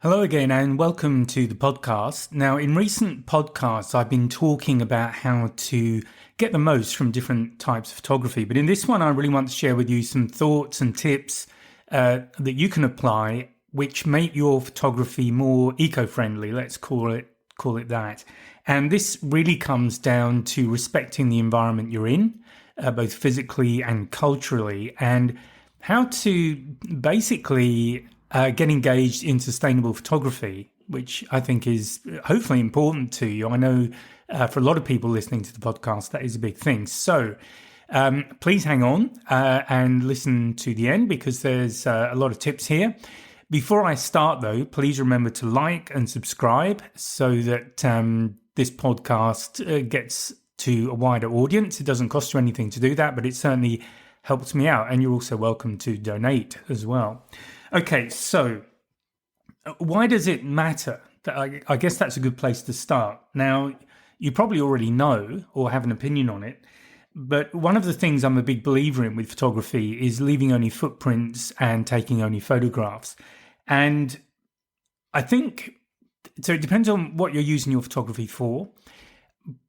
Hello again and welcome to the podcast. Now, in recent podcasts, I've been talking about how to get the most from different types of photography. But in this one, I really want to share with you some thoughts and tips that you can apply, which make your photography more eco-friendly. Let's call it that. And this really comes down to respecting the environment you're in, both physically and culturally, and how to basically get engaged in sustainable photography, which I think is hopefully important to you. I know for a lot of people listening to the podcast, that is a big thing. So please hang on and listen to the end because there's a lot of tips here. Before I start, though, please remember to like and subscribe so that this podcast gets to a wider audience. It doesn't cost you anything to do that, but it certainly helps me out. And you're also welcome to donate as well. Okay, so why does it matter? I guess that's a good place to start. Now, you probably already know or have an opinion on it, but one of the things I'm a big believer in with photography is leaving only footprints and taking only photographs. And I think, so it depends on what you're using your photography for,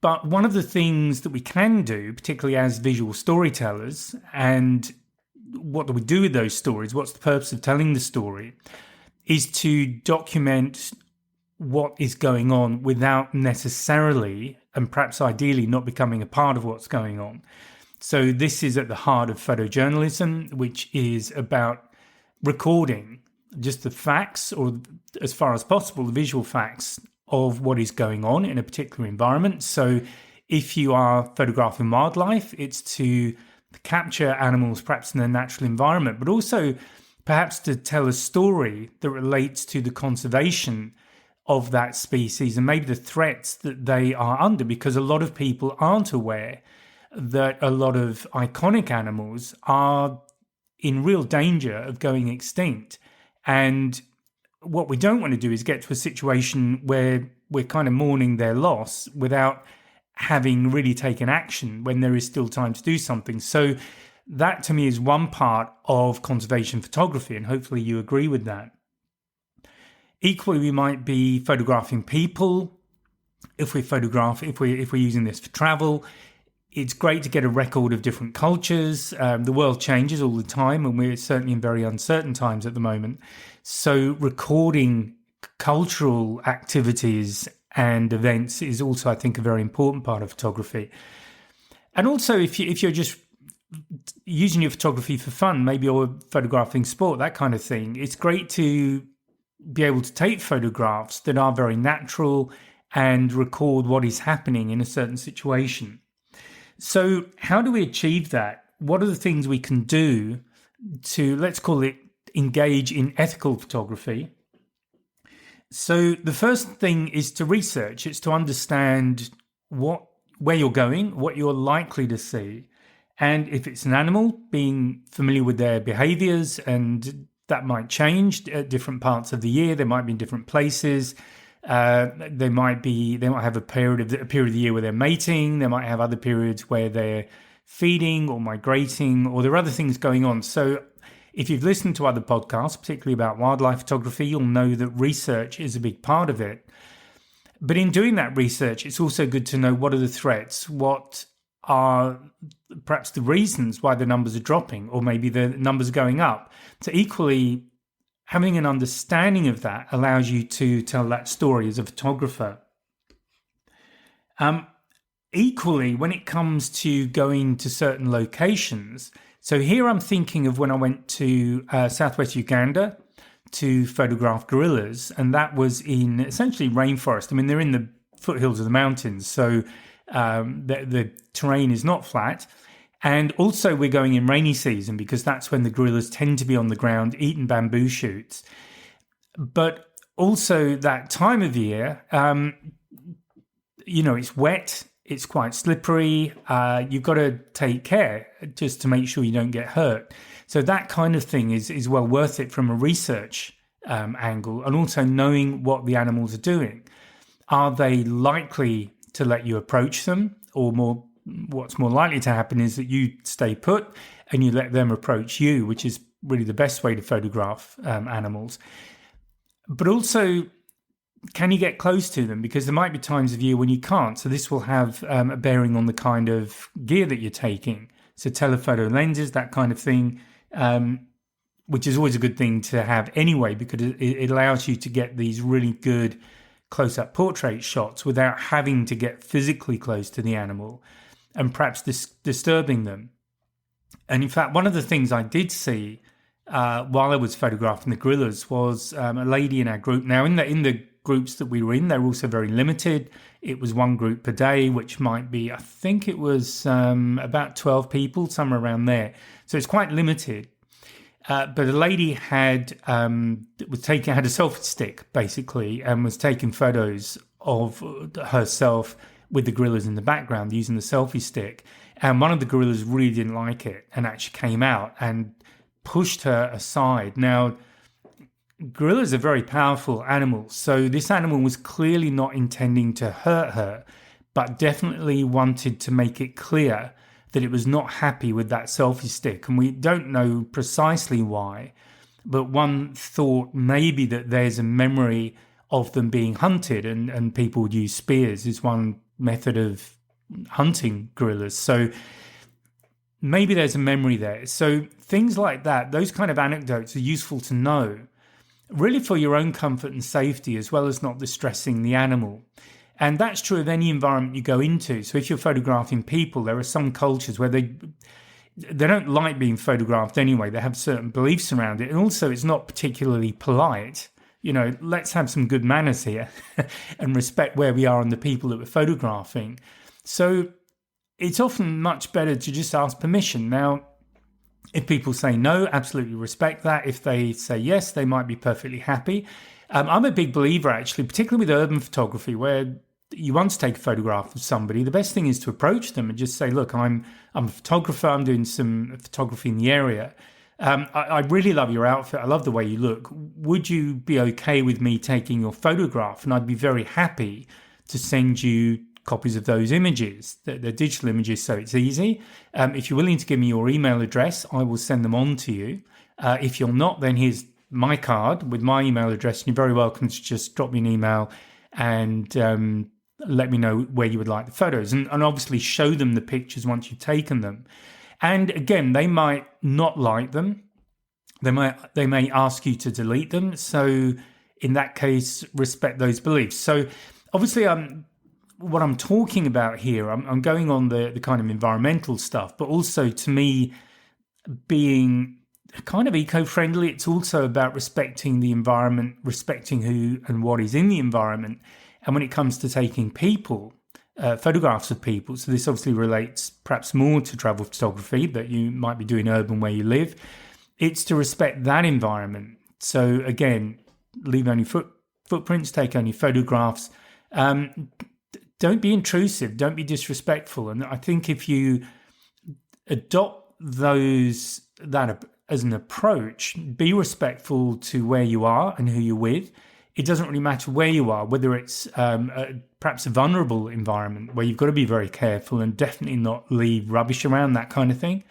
but one of the things that we can do, particularly as visual storytellers, and what do we do with those stories? What's the purpose of telling the story? Is to document what is going on without necessarily, and perhaps ideally, not becoming a part of what's going on. So this is at the heart of photojournalism, which is about recording just the facts, or as far as possible, the visual facts of what is going on in a particular environment. So if you are photographing wildlife, it's to capture animals perhaps in their natural environment, but also perhaps to tell a story that relates to the conservation of that species and maybe the threats that they are under, because a lot of people aren't aware that a lot of iconic animals are in real danger of going extinct. And what we don't want to do is get to a situation where we're kind of mourning their loss without having really taken action when there is still time to do something. So that to me is one part of conservation photography, and hopefully you agree with that. Equally, we might be photographing people. If we're using this for travel, it's great to get a record of different cultures. The world changes all the time, and we're certainly in very uncertain times at the moment. So recording cultural activities and events is also, I think, a very important part of photography. And also, if you're just using your photography for fun, maybe you're photographing sport, that kind of thing, it's great to be able to take photographs that are very natural and record what is happening in a certain situation. So how do we achieve that? What are the things we can do to, let's call it, engage in ethical photography? So the first thing is to research. It's to understand where you're going, what you're likely to see. And if it's an animal, being familiar with their behaviours, and that might change at different parts of the year. They might be in different places. They might have a period of the year where they're mating. They might have other periods where they're feeding or migrating, or there are other things going on. So if you've listened to other podcasts, particularly about wildlife photography, you'll know that research is a big part of it. But in doing that research, it's also good to know what are the threats, what are perhaps the reasons why the numbers are dropping, or maybe the numbers are going up. So equally, having an understanding of that allows you to tell that story as a photographer. Equally, when it comes to going to certain locations, so here I'm thinking of when I went to southwest Uganda to photograph gorillas, and that was in essentially rainforest. I mean, they're in the foothills of the mountains, so the terrain is not flat. And also we're going in rainy season because that's when the gorillas tend to be on the ground eating bamboo shoots. But also that time of year, it's wet, it's quite slippery. You've got to take care just to make sure you don't get hurt. So that kind of thing is well worth it from a research angle, and also knowing what the animals are doing. Are they likely to let you approach them, or what's more likely to happen is that you stay put and you let them approach you, which is really the best way to photograph animals. But also, can you get close to them? Because there might be times of year when you can't. So this will have a bearing on the kind of gear that you're taking. So telephoto lenses, that kind of thing, which is always a good thing to have anyway, because it allows you to get these really good close-up portrait shots without having to get physically close to the animal and perhaps disturbing them. And in fact, one of the things I did see while I was photographing the gorillas was a lady in our group. Now, in the groups that we were in, they were also very limited. It was one group per day, which might be, I think it was about 12 people, somewhere around there. So it's quite limited. But a lady had a selfie stick basically, and was taking photos of herself with the gorillas in the background using the selfie stick. And one of the gorillas really didn't like it and actually came out and pushed her aside. Now, gorillas are very powerful animals, so this animal was clearly not intending to hurt her, but definitely wanted to make it clear that it was not happy with that selfie stick. And we don't know precisely why, but one thought maybe that there's a memory of them being hunted, and people would use spears is one method of hunting gorillas. So maybe there's a memory there. So things like that, those kind of anecdotes are useful to know, really for your own comfort and safety, as well as not distressing the animal. And that's true of any environment you go into. So if you're photographing people, there are some cultures where they don't like being photographed anyway. They have certain beliefs around it. And also, it's not particularly polite. You know, let's have some good manners here and respect where we are and the people that we're photographing. So it's often much better to just ask permission. Now, if people say no, absolutely respect that. If they say yes, they might be perfectly happy. I'm a big believer, actually, particularly with urban photography, where you want to take a photograph of somebody. The best thing is to approach them and just say, look, I'm a photographer. I'm doing some photography in the area. I really love your outfit. I love the way you look. Would you be okay with me taking your photograph? And I'd be very happy to send you copies of those images. They're digital images, so it's easy. If you're willing to give me your email address, I will send them on to you. If you're not, then here's my card with my email address, and you're very welcome to just drop me an email and let me know where you would like the photos, and obviously show them the pictures once you've taken them. And again, they might not like them. They may ask you to delete them. So in that case, respect those beliefs. So obviously, what I'm talking about here, I'm going on the kind of environmental stuff, but also to me, being kind of eco-friendly, it's also about respecting the environment, respecting who and what is in the environment. And when it comes to taking people, photographs of people, so this obviously relates perhaps more to travel photography that you might be doing urban where you live, it's to respect that environment. So again, leave only footprints, take only photographs. Don't be intrusive, don't be disrespectful. And I think if you adopt that as an approach, be respectful to where you are and who you're with. It doesn't really matter where you are, whether it's perhaps a vulnerable environment where you've got to be very careful and definitely not leave rubbish around, that kind of thing.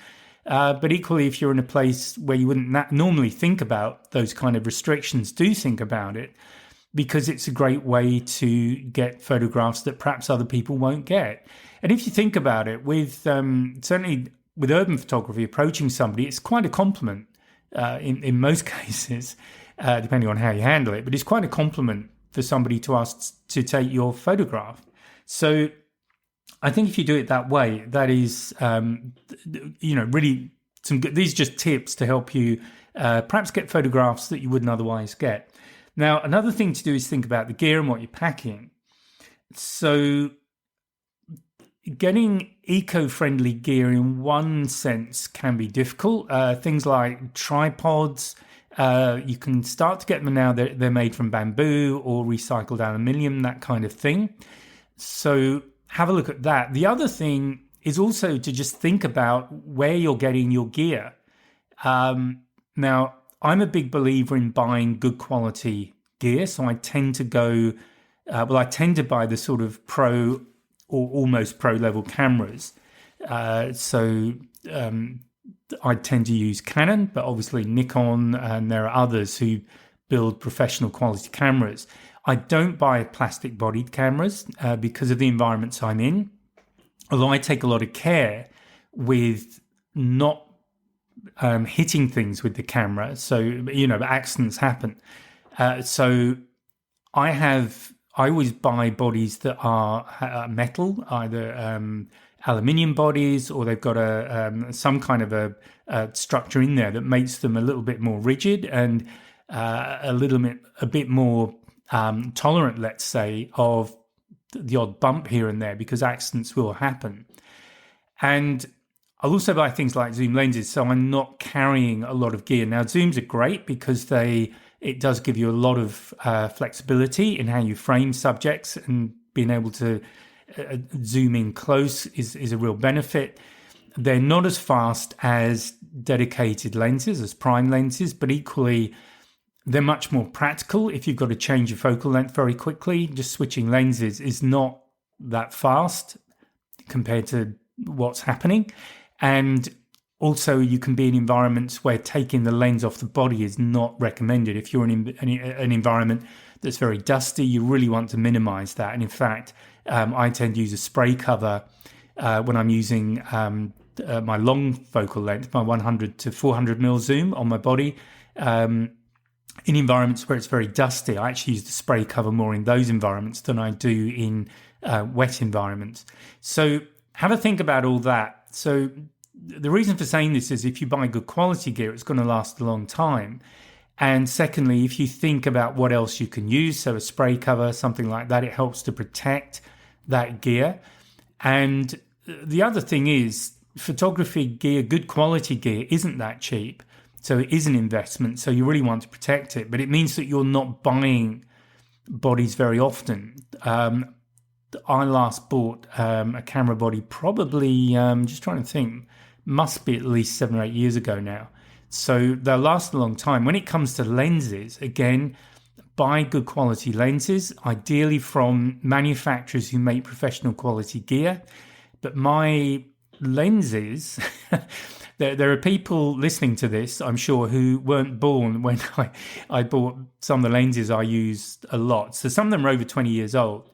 But equally, if you're in a place where you wouldn't normally think about those kind of restrictions, do think about it, because it's a great way to get photographs that perhaps other people won't get. And if you think about it, with certainly with urban photography, approaching somebody, it's quite a compliment in most cases. Depending on how you handle it, but it's quite a compliment for somebody to ask to take your photograph. So I think if you do it that way, that is, really some good. These are just tips to help you perhaps get photographs that you wouldn't otherwise get. Now, another thing to do is think about the gear and what you're packing. So getting eco-friendly gear in one sense can be difficult. Things like tripods, you can start to get them now. They're made from bamboo or recycled aluminium, that kind of thing. So have a look at that. The other thing is also to just think about where you're getting your gear. Now, I'm a big believer in buying good quality gear. So I tend to buy the sort of pro or almost pro level cameras. I tend to use Canon, but obviously Nikon, and there are others who build professional quality cameras. I don't buy plastic bodied cameras because of the environments I'm in, although I take a lot of care with not hitting things with the camera. So, accidents happen. So I always buy bodies that are metal, either aluminium bodies, or they've got some kind of a structure in there that makes them a little bit more rigid and a bit more tolerant, let's say, of the odd bump here and there, because accidents will happen. And I'll also buy things like zoom lenses, so I'm not carrying a lot of gear. Now, zooms are great because it does give you a lot of flexibility in how you frame subjects, and being able to zoom in close is a real benefit. They're not as fast as dedicated lenses, as prime lenses, but equally they're much more practical if you've got to change your focal length very quickly. Just switching lenses is not that fast compared to what's happening. And also, you can be in environments where taking the lens off the body is not recommended. If you're in an environment that's very dusty, you really want to minimize that. And in fact, I tend to use a spray cover when I'm using my long focal length, my 100 to 400 mil zoom on my body. In environments where it's very dusty, I actually use the spray cover more in those environments than I do in wet environments. So have a think about all that. So the reason for saying this is if you buy good quality gear, it's going to last a long time. And secondly, if you think about what else you can use, so a spray cover, something like that, it helps to protect that gear. And the other thing is, photography gear, good quality gear, isn't that cheap. So it is an investment. So you really want to protect it. But it means that you're not buying bodies very often. I last bought a camera body probably, just trying to think, must be at least 7 or 8 years ago now. So they'll last a long time. When it comes to lenses, again, buy good quality lenses, ideally from manufacturers who make professional quality gear. But my lenses, there are people listening to this, I'm sure, who weren't born when I bought some of the lenses I used a lot. So some of them are over 20 years old.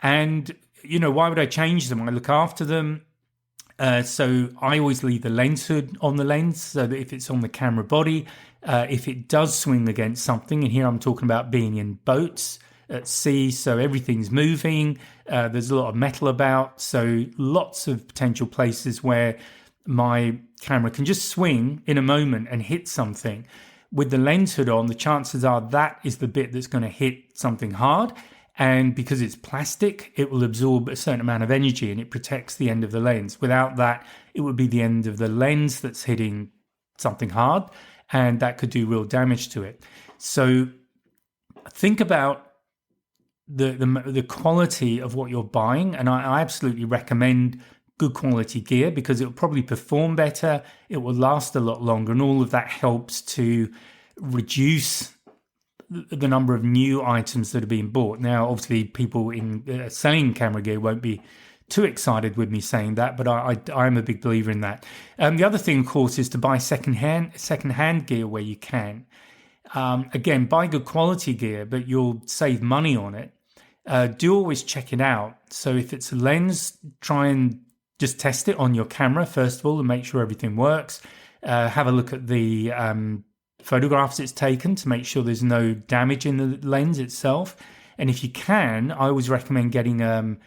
And, why would I change them? I look after them. So I always leave the lens hood on the lens so that if it's on the camera body, if it does swing against something, and here I'm talking about being in boats at sea, so everything's moving, there's a lot of metal about, so lots of potential places where my camera can just swing in a moment and hit something. With the lens hood on, the chances are that is the bit that's going to hit something hard. And because it's plastic, it will absorb a certain amount of energy and it protects the end of the lens. Without that, it would be the end of the lens that's hitting something hard, and that could do real damage to it. So think about the quality of what you're buying, and I absolutely recommend good quality gear because it will probably perform better, it will last a lot longer, and all of that helps to reduce the number of new items that are being bought. Now, obviously, people in selling camera gear won't be too excited with me saying that, but I'm a big believer in that. The other thing, of course, is to buy second-hand gear where you can. Again, buy good quality gear, but you'll save money on it. Do always check it out. So if it's a lens, try and just test it on your camera, first of all, and make sure everything works. Have a look at the photographs it's taken to make sure there's no damage in the lens itself. And if you can, I always recommend getting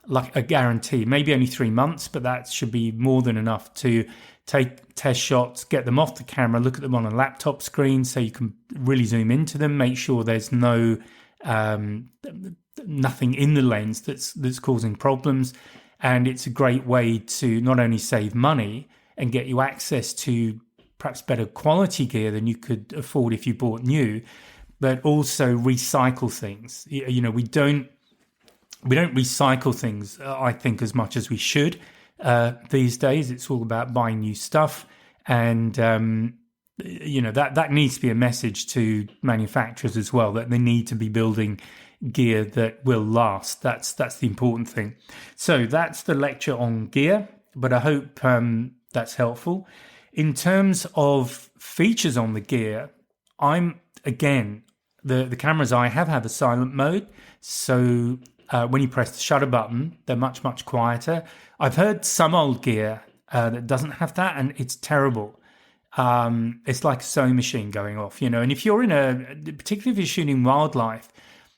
like a guarantee, maybe only 3 months, but that should be more than enough to take test shots, get them off the camera, look at them on a laptop screen so you can really zoom into them, make sure there's no nothing in the lens that's causing problems. And it's a great way to not only save money and get you access to perhaps better quality gear than you could afford if you bought new, but also recycle things. We don't recycle things, I think, as much as we should these days. It's all about buying new stuff, and that needs to be a message to manufacturers as well, that they need to be building gear that will last. That's the important thing. So that's the lecture on gear, but I hope that's helpful. In terms of features on the gear, I'm the cameras I have a silent mode. So when you press the shutter button, they're much, much quieter. I've heard some old gear that doesn't have that, and it's terrible. It's like a sewing machine going off, and if you're particularly if you're shooting wildlife,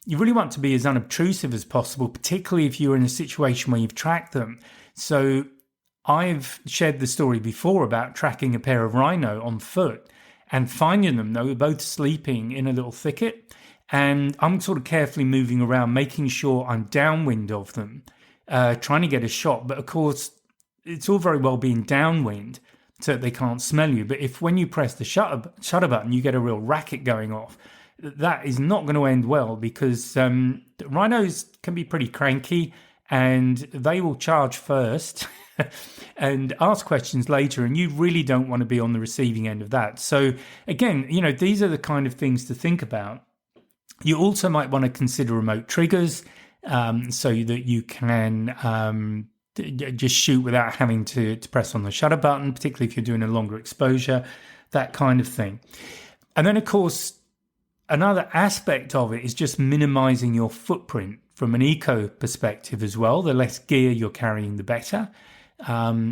you really want to be as unobtrusive as possible, particularly if you're in a situation where you've tracked them. So I've shared the story before about tracking a pair of rhino on foot and finding them. They were both sleeping in a little thicket, and I'm sort of carefully moving around, making sure I'm downwind of them, trying to get a shot. But of course, it's all very well being downwind so that they can't smell you. But if when you press the shutter button, you get a real racket going off, that is not going to end well, because rhinos can be pretty cranky and they will charge first and ask questions later, and you really don't want to be on the receiving end of that. So again, these are the kind of things to think about. You also might want to consider remote triggers, so that you can just shoot without having to press on the shutter button, particularly if you're doing a longer exposure, that kind of thing. And then, of course, another aspect of it is just minimizing your footprint from an eco perspective as well. The less gear you're carrying, the better.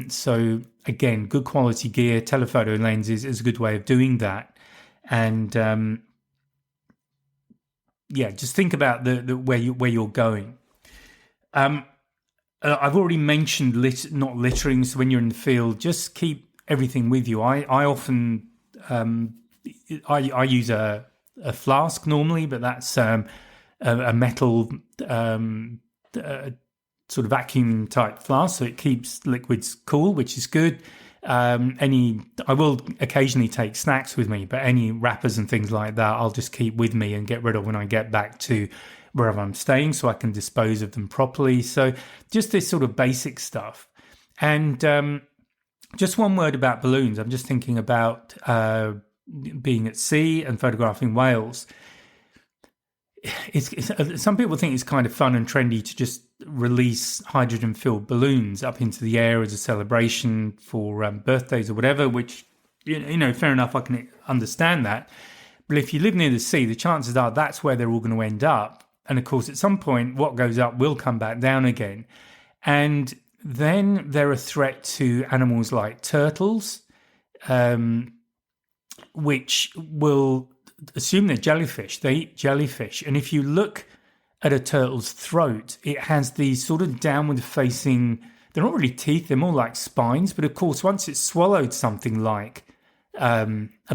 So again, good quality gear, telephoto lenses is a good way of doing that. And just think about the where you're going. I've already mentioned not littering. So when you're in the field, just keep everything with you. I often I use a flask normally, but that's a metal sort of vacuum type flask, so it keeps liquids cool, which is good. I will occasionally take snacks with me, but any wrappers and things like that I'll just keep with me and get rid of when I get back to wherever I'm staying, so I can dispose of them properly. So just this sort of basic stuff. And just one word about balloons. I'm just thinking about being at sea and photographing whales. Some people think it's kind of fun and trendy to just release hydrogen-filled balloons up into the air as a celebration for birthdays or whatever, which, fair enough, I can understand that. But if you live near the sea, the chances are that's where they're all going to end up. And of course, at some point, what goes up will come back down again. And then they're a threat to animals like turtles, which will assume they're jellyfish. They eat jellyfish. And if you look at a turtle's throat, it has these sort of downward facing, they're not really teeth, they're more like spines. But of course, once it's swallowed something like a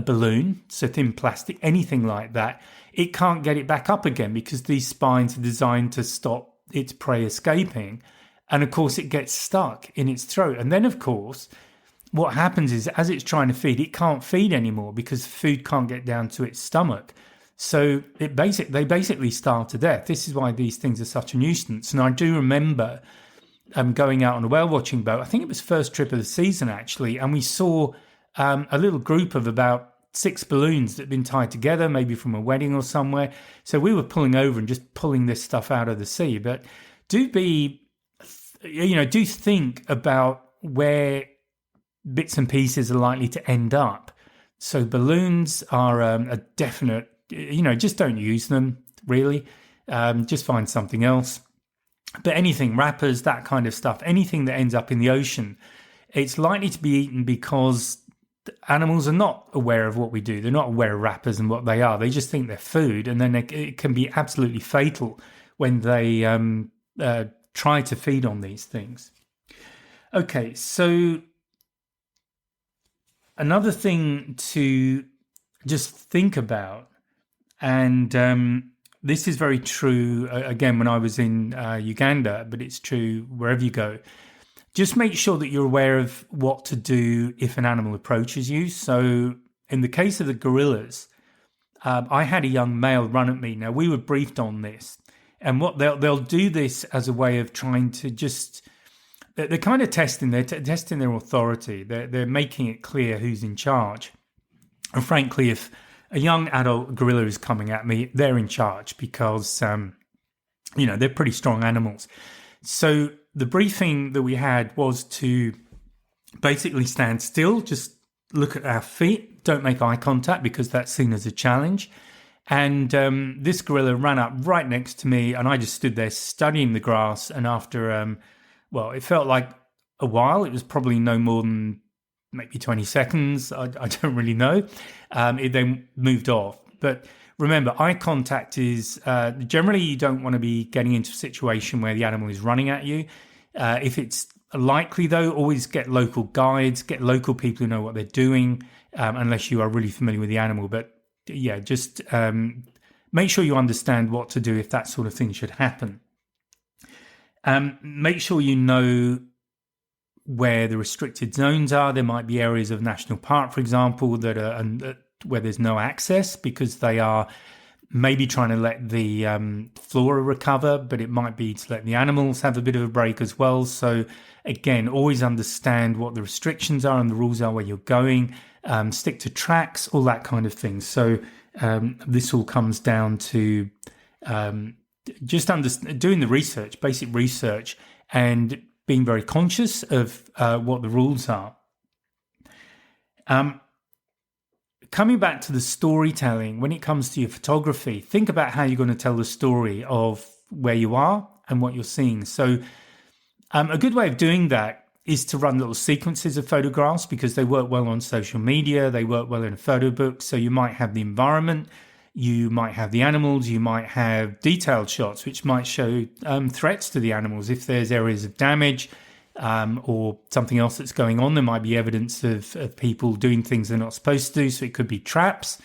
balloon, so thin plastic, anything like that, it can't get it back up again, because these spines are designed to stop its prey escaping. And of course, it gets stuck in its throat. And then, of course, what happens is, as it's trying to feed, it can't feed anymore because food can't get down to its stomach. So they basically starve to death. This is why these things are such a nuisance. And I do remember going out on a whale watching boat. I think it was first trip of the season, actually. And we saw a little group of about 6 balloons that had been tied together, maybe from a wedding or somewhere. So we were pulling over and just pulling this stuff out of the sea. But do think about where bits and pieces are likely to end up. So balloons are a definite, just don't use them, really. Just find something else. But anything, wrappers, that kind of stuff, anything that ends up in the ocean, it's likely to be eaten because animals are not aware of what we do. They're not aware of wrappers and what they are. They just think they're food. And then it can be absolutely fatal when they try to feed on these things. Okay, so another thing to just think about, and this is very true, again, when I was in Uganda, but it's true wherever you go. Just make sure that you're aware of what to do if an animal approaches you. So in the case of the gorillas, I had a young male run at me. Now, we were briefed on this. And what they'll do this as a way of trying to just... They're kind of testing their authority. They're making it clear who's in charge. And frankly, if a young adult gorilla is coming at me, they're in charge because, they're pretty strong animals. So the briefing that we had was to basically stand still, just look at our feet, don't make eye contact because that's seen as a challenge. And this gorilla ran up right next to me, and I just stood there studying the grass. And after, it felt like a while. It was probably no more than maybe 20 seconds. I don't really know. It then moved off. But remember, eye contact is generally you don't want to be getting into a situation where the animal is running at you. If it's likely, though, always get local guides, get local people who know what they're doing, unless you are really familiar with the animal. But yeah, just make sure you understand what to do if that sort of thing should happen. Make sure you know where the restricted zones are. There might be areas of national park, for example, that are where there's no access because they are maybe trying to let the flora recover, but it might be to let the animals have a bit of a break as well. So again, always understand what the restrictions are and the rules are where you're going. Stick to tracks, all that kind of thing. So this all comes down to just doing the research, basic research, and being very conscious of what the rules are. Coming back to the storytelling, when it comes to your photography, think about how you're going to tell the story of where you are and what you're seeing. So a good way of doing that is to run little sequences of photographs because they work well on social media, they work well in a photo book. So you might have the environment, you might have the animals, you might have detailed shots which might show threats to the animals. If there's areas of damage or something else that's going on, there might be evidence of people doing things they're not supposed to do. So it could be traps,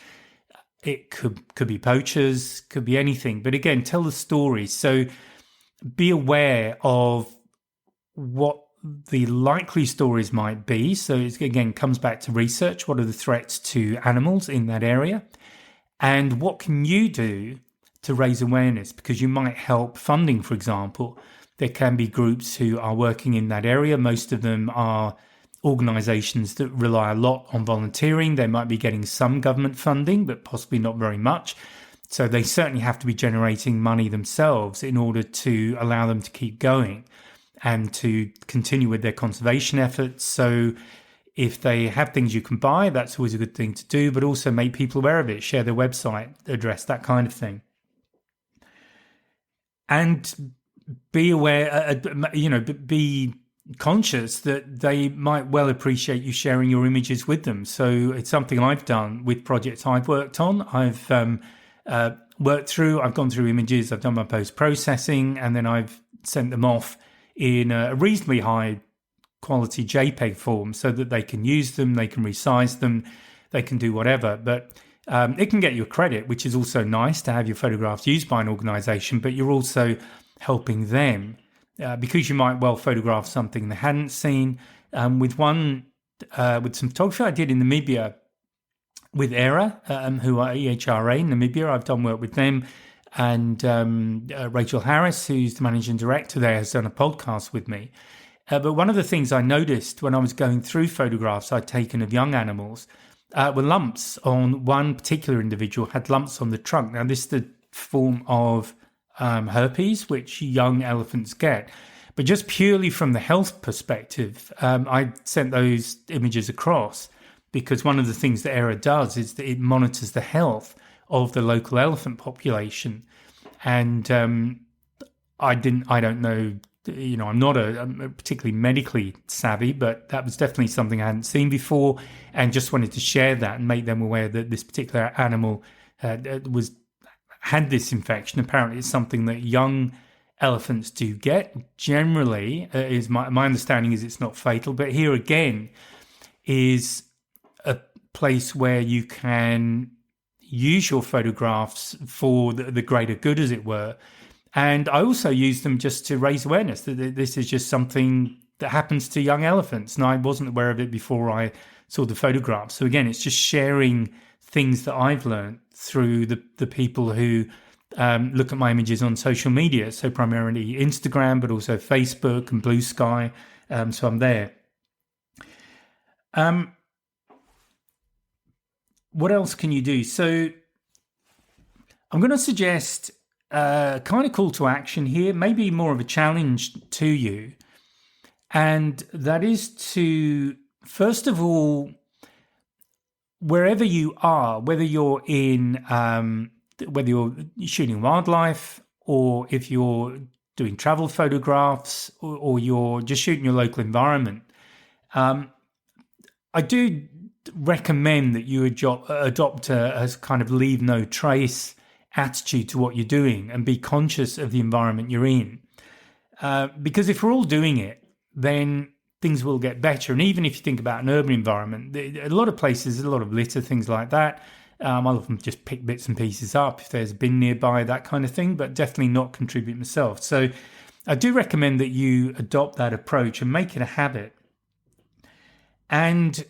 it could be poachers, could be anything. But again, tell the story. So be aware of what the likely stories might be. So it again comes back to research. What are the threats to animals in that area? And what can you do to raise awareness? Because you might help funding, for example. There can be groups who are working in that area. Most of them are organisations that rely a lot on volunteering. They might be getting some government funding, but possibly not very much. So they certainly have to be generating money themselves in order to allow them to keep going and to continue with their conservation efforts. So if they have things you can buy, that's always a good thing to do, but also make people aware of it, share their website address, that kind of thing. And be aware, be conscious that they might well appreciate you sharing your images with them. So it's something I've done with projects I've worked on. I've gone through images, I've done my post-processing, and then I've sent them off in a reasonably high quality JPEG form so that they can use them, they can resize them, they can do whatever. But it can get you a credit, which is also nice to have your photographs used by an organization, but you're also helping them because you might well photograph something they hadn't seen. With some photography I did in Namibia with ERA, who are EHRA in Namibia. I've done work with them. And Rachel Harris, who's the managing director there, has done a podcast with me. But one of the things I noticed when I was going through photographs I'd taken of young animals were lumps on one particular individual, had lumps on the trunk. Now, this is the form of herpes, which young elephants get. But just purely from the health perspective, I sent those images across because one of the things that ERA does is that it monitors the health of the local elephant population. And I don't know, I'm not I'm particularly medically savvy, but that was definitely something I hadn't seen before and just wanted to share that and make them aware that this particular animal had this infection. Apparently it's something that young elephants do get. Generally, is my understanding is it's not fatal, but here again is a place where you can use your photographs for the greater good, as it were. And I also use them just to raise awareness that this is just something that happens to young elephants. And I wasn't aware of it before I saw the photographs. So again, it's just sharing things that I've learned through the people who look at my images on social media. So primarily Instagram, but also Facebook and Blue Sky. So I'm there. What else can you do? So I'm going to suggest a kind of call to action here, maybe more of a challenge to you. And that is to, first of all, wherever you are, whether you're in whether you're shooting wildlife or if you're doing travel photographs or you're just shooting your local environment, I do recommend that you adopt a kind of leave no trace attitude to what you're doing and be conscious of the environment you're in. Because if we're all doing it, then things will get better. And even if you think about an urban environment, a lot of places, there's a lot of litter, things like that. I'll often just pick bits and pieces up if there's a bin nearby, that kind of thing, but definitely not contribute myself. So I do recommend that you adopt that approach and make it a habit. And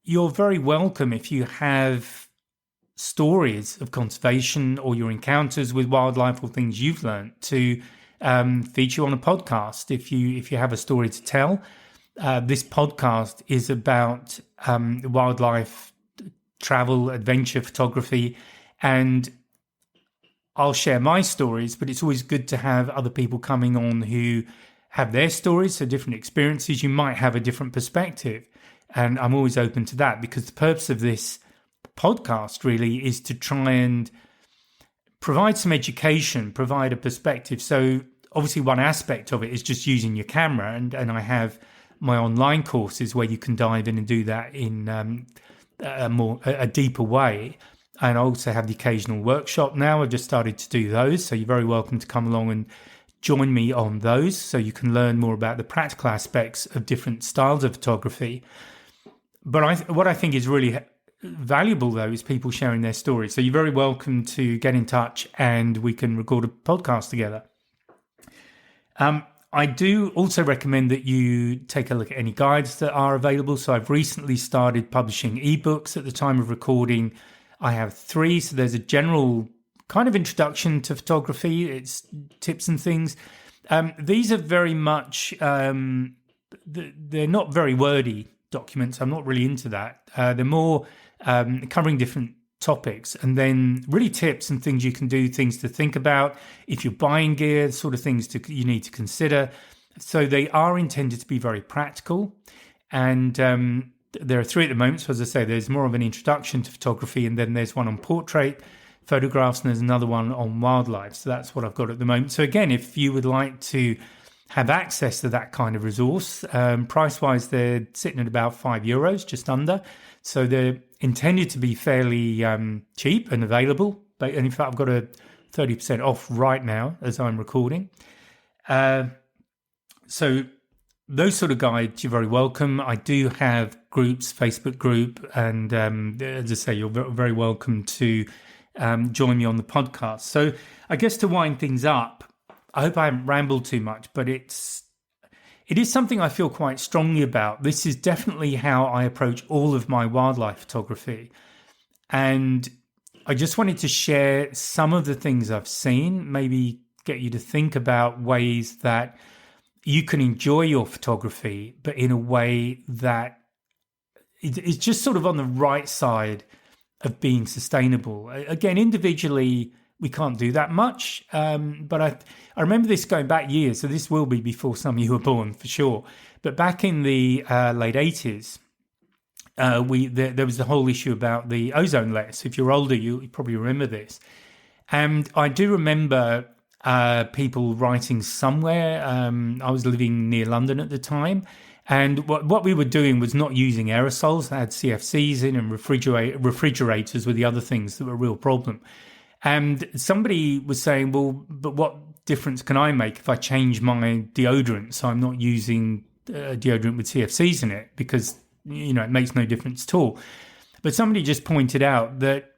you're very welcome if you have stories of conservation or your encounters with wildlife or things you've learned to feature on a podcast. If you have a story to tell, this podcast is about wildlife, travel, adventure photography, and I'll share my stories, but it's always good to have other people coming on who have their stories, so different experiences. You might have a different perspective, and I'm always open to that because the purpose of this podcast really is to try and provide some education, provide a perspective. So obviously one aspect of it is just using your camera, and I have my online courses where you can dive in and do that in a deeper way. And I also have the occasional workshop now. I've just started to do those, so you're very welcome to come along and join me on those so you can learn more about the practical aspects of different styles of photography. But what I think is really valuable, though, is people sharing their stories. So you're very welcome to get in touch and we can record a podcast together. I do also recommend that you take a look at any guides that are available. So I've recently started publishing ebooks. At the time of recording, I have 3. So there's a general kind of introduction to photography. It's tips and things. These are very much, they're not very wordy documents. I'm not really into that. They're more covering different topics and then really tips and things you can do, things to think about if you're buying gear, sort of things you need to consider. So they are intended to be very practical, and there are 3 at the moment. So as I say, there's more of an introduction to photography, and then there's one on portrait photographs, and there's another one on wildlife. So that's what I've got at the moment. So again, if you would like to have access to that kind of resource, price-wise, they're sitting at about €5, just under. So they're intended to be fairly cheap and available. And in fact, I've got a 30% off right now as I'm recording. So those sort of guides, you're very welcome. I do have groups, Facebook group, and as I say, you're very welcome to join me on the podcast. So I guess to wind things up, I hope I haven't rambled too much, but it is something I feel quite strongly about. This is definitely how I approach all of my wildlife photography. And I just wanted to share some of the things I've seen, maybe get you to think about ways that you can enjoy your photography, but in a way that it's just sort of on the right side of being sustainable. Again, individually, we can't do that much. But I remember this going back years, so this will be before some of you were born for sure. But back in the late 80s, there was the whole issue about the ozone layer. So if you're older, you probably remember this. And I do remember people writing somewhere. I was living near London at the time. And what we were doing was not using aerosols that had CFCs in, and refrigerators were the other things that were a real problem. And somebody was saying, well, but what difference can I make if I change my deodorant so I'm not using deodorant with CFCs in it? Because, it makes no difference at all. But somebody just pointed out that,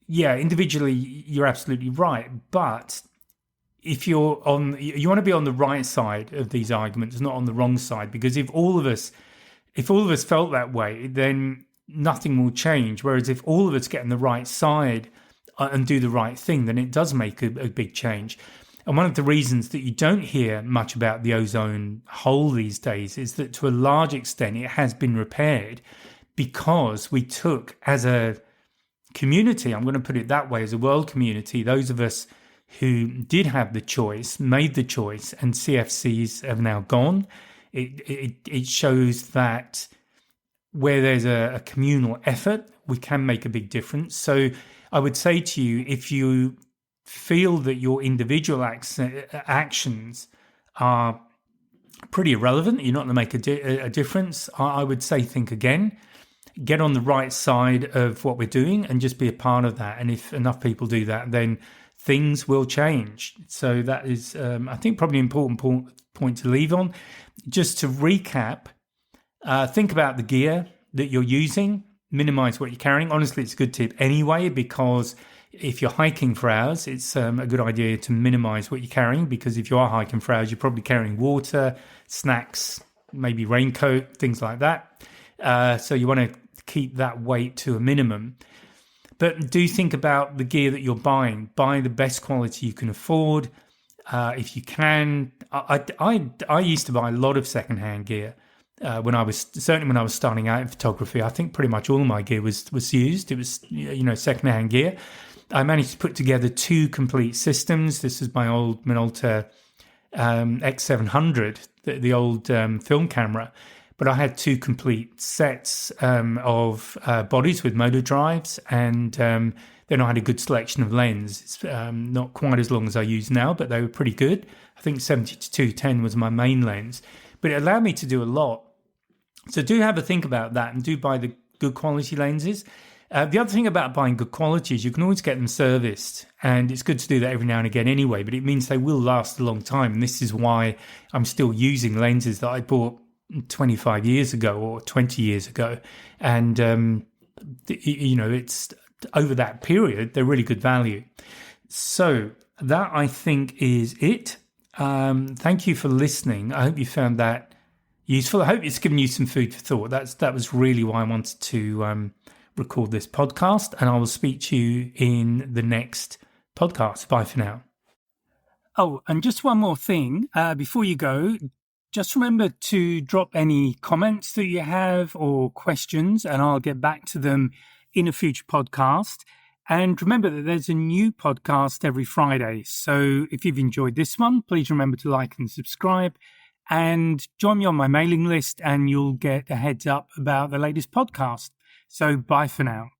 yeah, individually, you're absolutely right. But if you want to be on the right side of these arguments, not on the wrong side, because if all of us felt that way, then nothing will change. Whereas if all of us get on the right side and do the right thing, then it does make a big change. And one of the reasons that you don't hear much about the ozone hole these days is that to a large extent it has been repaired because we took, as a community, I'm going to put it that way, as a world community, those of us who did have the choice, made the choice, and CFCs have now gone. It shows that where there's a communal effort, we can make a big difference. So I would say to you, if you feel that your individual actions are pretty irrelevant, you're not going to make a difference, I would say think again. Get on the right side of what we're doing and just be a part of that. And if enough people do that, then things will change. So that is, I think, probably an important point to leave on. Just to recap, think about the gear that you're using, minimize what you're carrying. Honestly, it's a good tip anyway, because if you're hiking for hours, it's a good idea to minimize what you're carrying, because if you are hiking for hours, you're probably carrying water, snacks, maybe raincoat, things like that. So you want to keep that weight to a minimum. But do think about the gear that you're buying. Buy the best quality you can afford. If you can, I used to buy a lot of secondhand gear when I was starting out in photography. I think pretty much all of my gear was used. It was secondhand gear. I managed to put together 2 complete systems. This is my old Minolta X700, the old film camera. But I had 2 complete sets of bodies with motor drives, and then I had a good selection of lenses. Not quite as long as I use now, but they were pretty good. I think 70-210 was my main lens, but it allowed me to do a lot. So do have a think about that, and do buy the good quality lenses. The other thing about buying good quality is you can always get them serviced, and it's good to do that every now and again anyway, but it means they will last a long time. And this is why I'm still using lenses that I bought 25 years ago or 20 years ago. And, it's over that period, they're really good value. So that, I think, is it. Thank you for listening. I hope you found that useful. I hope it's given you some food for thought. That was really why I wanted to record this podcast, and I will speak to you in the next podcast. Bye for now. Oh, and just one more thing before you go. Just remember to drop any comments that you have or questions, and I'll get back to them in a future podcast. And remember that there's a new podcast every Friday. So if you've enjoyed this one, please remember to like and subscribe, and join me on my mailing list, and you'll get a heads up about the latest podcast. So bye for now.